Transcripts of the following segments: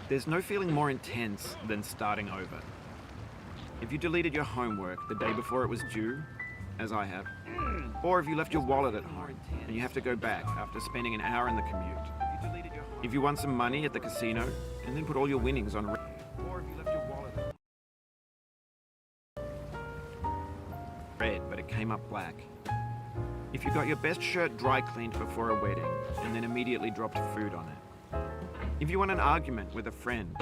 There's no feeling more intense than starting over. If you deleted your homework the day before it was due, as I have, or if you left your wallet at home and you have to go back after spending an hour in the commute. If you won some money at the casino and then put all your winnings on or if you left your wallet at red but it came up black. If you got your best shirt dry cleaned before a wedding and then immediately dropped food on it. If you won an argument with a friend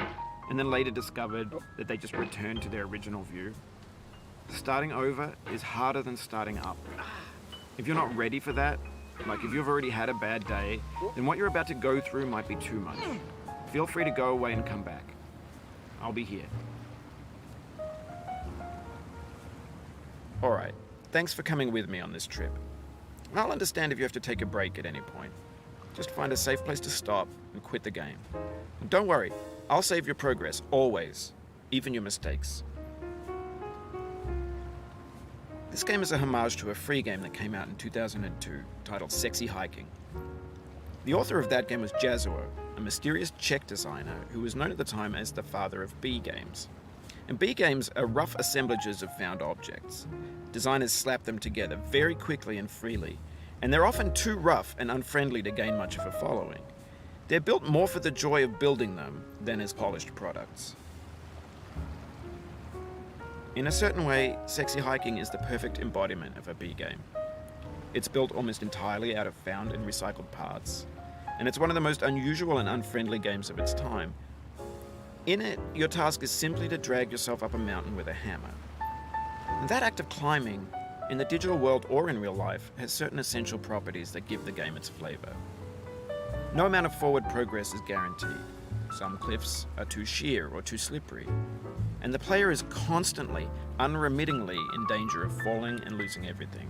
and then later discovered that they just returned to their original view. Starting over is harder than starting up. If you're not ready for that, like if you've already had a bad day, then what you're about to go through might be too much. Feel free to go away and come back. I'll be here. Alright, thanks for coming with me on this trip. I'll understand if you have to take a break at any point. Just find a safe place to stop and quit the game. And don't worry, I'll save your progress, always, even your mistakes. This game is a homage to a free game that came out in 2002, titled Sexy Hiking. The author of that game was Jazuo, a mysterious Czech designer who was known at the time as the father of B games. And B games are rough assemblages of found objects. Designers slap them together very quickly and freely, and they're often too rough and unfriendly to gain much of a following. They're built more for the joy of building them than as polished products. In a certain way, Sexy Hiking is the perfect embodiment of a B game. It's built almost entirely out of found and recycled parts, and it's one of the most unusual and unfriendly games of its time. In it, your task is simply to drag yourself up a mountain with a hammer. And that act of climbing, in the digital world or in real life, has certain essential properties that give the game its flavor. No amount of forward progress is guaranteed. Some cliffs are too sheer or too slippery, and the player is constantly, unremittingly in danger of falling and losing everything.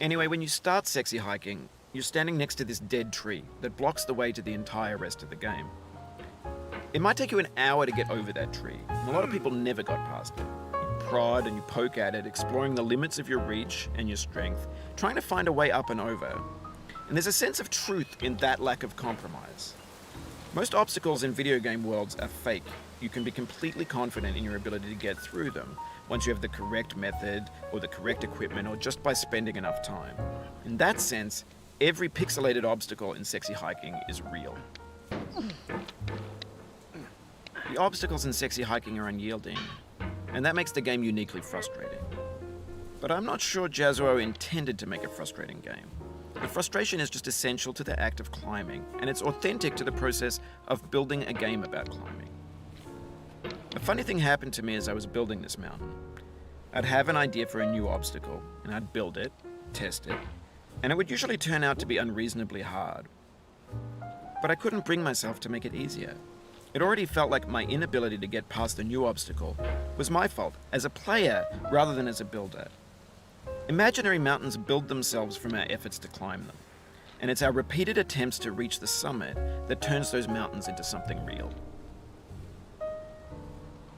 Anyway, when you start sexy hiking, you're standing next to this dead tree that blocks the way to the entire rest of the game. It might take you an hour to get over that tree, and a lot of people never got past it. You prod and you poke at it, exploring the limits of your reach and your strength, trying to find a way up and over. And there's a sense of truth in that lack of compromise. Most obstacles in video game worlds are fake. You can be completely confident in your ability to get through them once you have the correct method or the correct equipment or just by spending enough time. In that sense, every pixelated obstacle in sexy hiking is real. The obstacles in sexy hiking are unyielding, and that makes the game uniquely frustrating. But I'm not sure Jazzuo intended to make a frustrating game. The frustration is just essential to the act of climbing, and it's authentic to the process of building a game about climbing. A funny thing happened to me as I was building this mountain. I'd have an idea for a new obstacle, and I'd build it, test it, and it would usually turn out to be unreasonably hard. But I couldn't bring myself to make it easier. It already felt like my inability to get past the new obstacle was my fault as a player rather than as a builder. Imaginary mountains build themselves from our efforts to climb them, and it's our repeated attempts to reach the summit that turns those mountains into something real.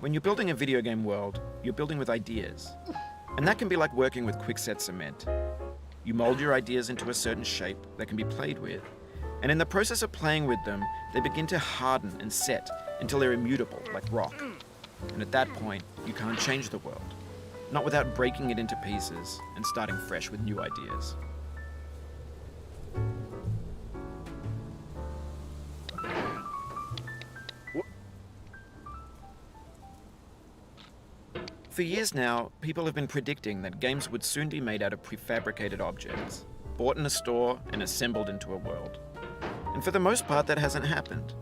When you're building a video game world, you're building with ideas, and that can be like working with quickset cement. You mold your ideas into a certain shape that can be played with, and in the process of playing with them, they begin to harden and set until they're immutable, like rock. And at that point, you can't change the world, not without breaking it into pieces and starting fresh with new ideas. For years now, people have been predicting that games would soon be made out of prefabricated objects, bought in a store and assembled into a world. And for the most part, that hasn't happened,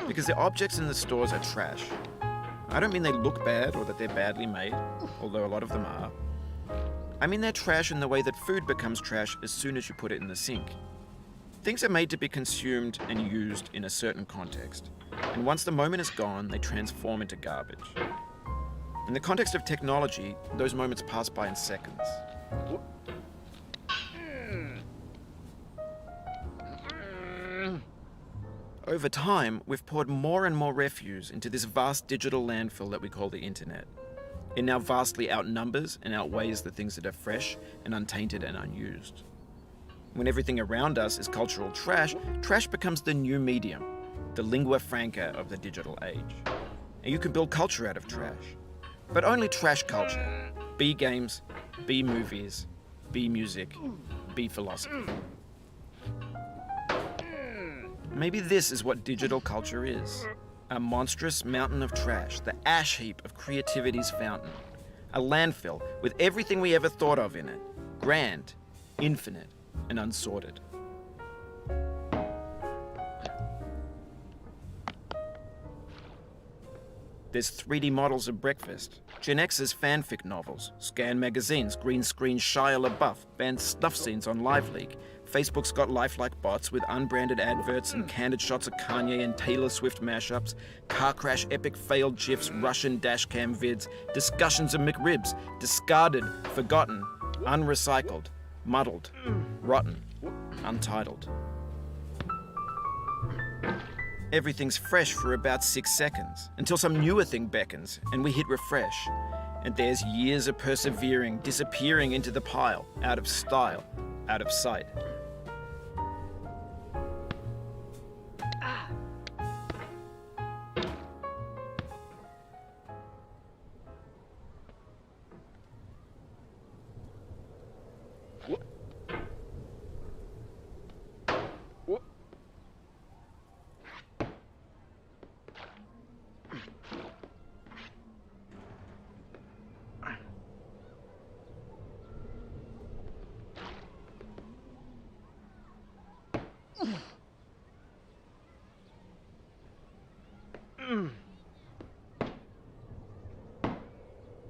because the objects in the stores are trash. I don't mean they look bad or that they're badly made, although a lot of them are. I mean they're trash in the way that food becomes trash as soon as you put it in the sink. Things are made to be consumed and used in a certain context, and once the moment is gone, they transform into garbage. In the context of technology, those moments pass by in seconds. Over time, we've poured more and more refuse into this vast digital landfill that we call the internet. It now vastly outnumbers and outweighs the things that are fresh and untainted and unused. When everything around us is cultural trash, trash becomes the new medium, the lingua franca of the digital age. And you can build culture out of trash. But only trash culture. B games, B movies, B music, B philosophy. Maybe this is what digital culture is. A monstrous mountain of trash, the ash heap of creativity's fountain. A landfill with everything we ever thought of in it. Grand, infinite, and unsorted. There's 3D models of breakfast, Gen X's fanfic novels, scan magazines, green screen Shia LaBeouf, banned snuff scenes on LiveLeak. Facebook's got lifelike bots with unbranded adverts and candid shots of Kanye and Taylor Swift mashups, car crash epic failed GIFs, Russian dashcam vids, discussions of McRibs, discarded, forgotten, unrecycled, muddled, rotten, untitled. Everything's fresh for about 6 seconds, until some newer thing beckons and we hit refresh. And there's years of persevering disappearing into the pile, out of style, out of sight.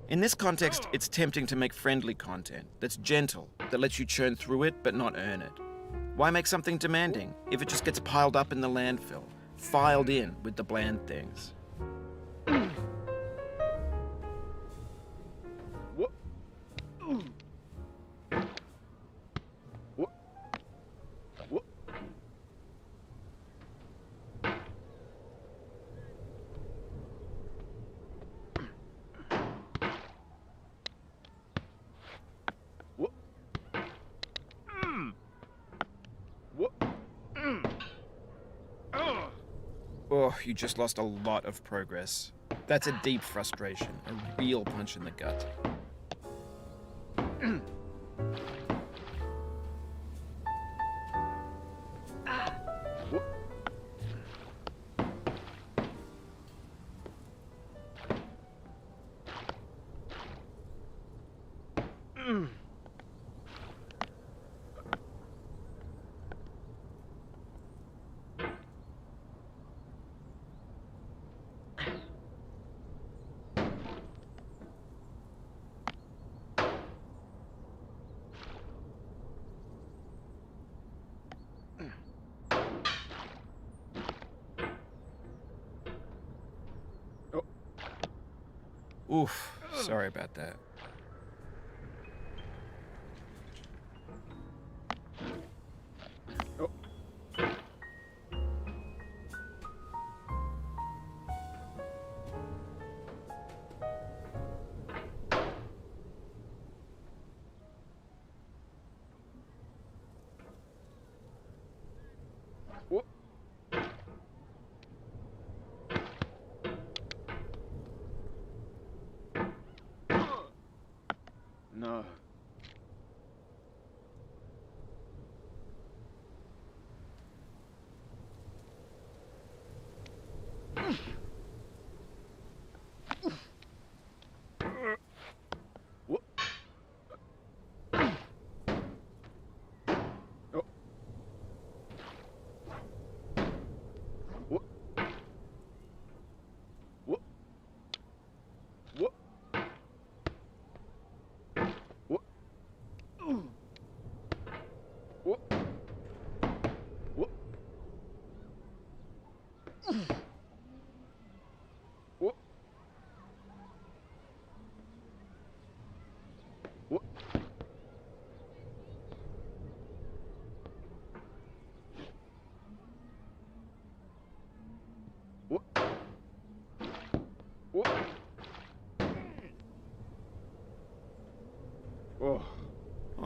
In this context, it's tempting to make friendly content that's gentle, that lets you churn through it but not earn it. Why make something demanding if it just gets piled up in the landfill, filed in with the bland things? Oh, you just lost a lot of progress. That's a deep frustration, a real punch in the gut. Oof, sorry about that. No.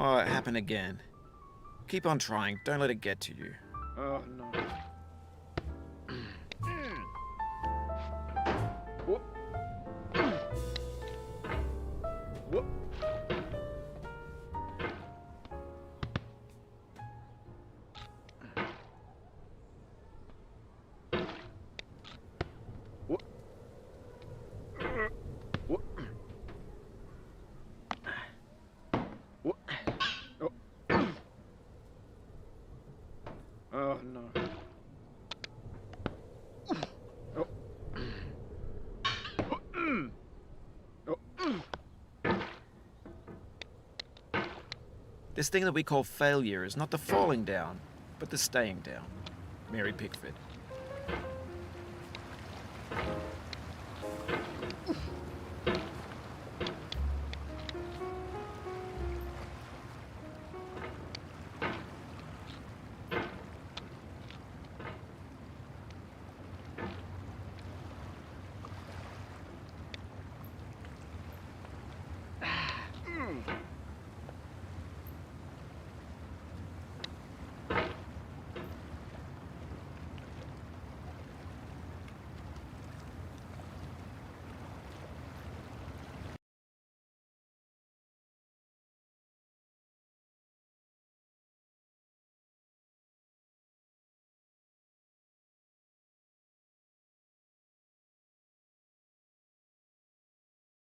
Oh, it happened again. Keep on trying. Don't let it get to you. Oh, no. Oh, no. This thing that we call failure is not the falling down, but the staying down. Mary Pickford.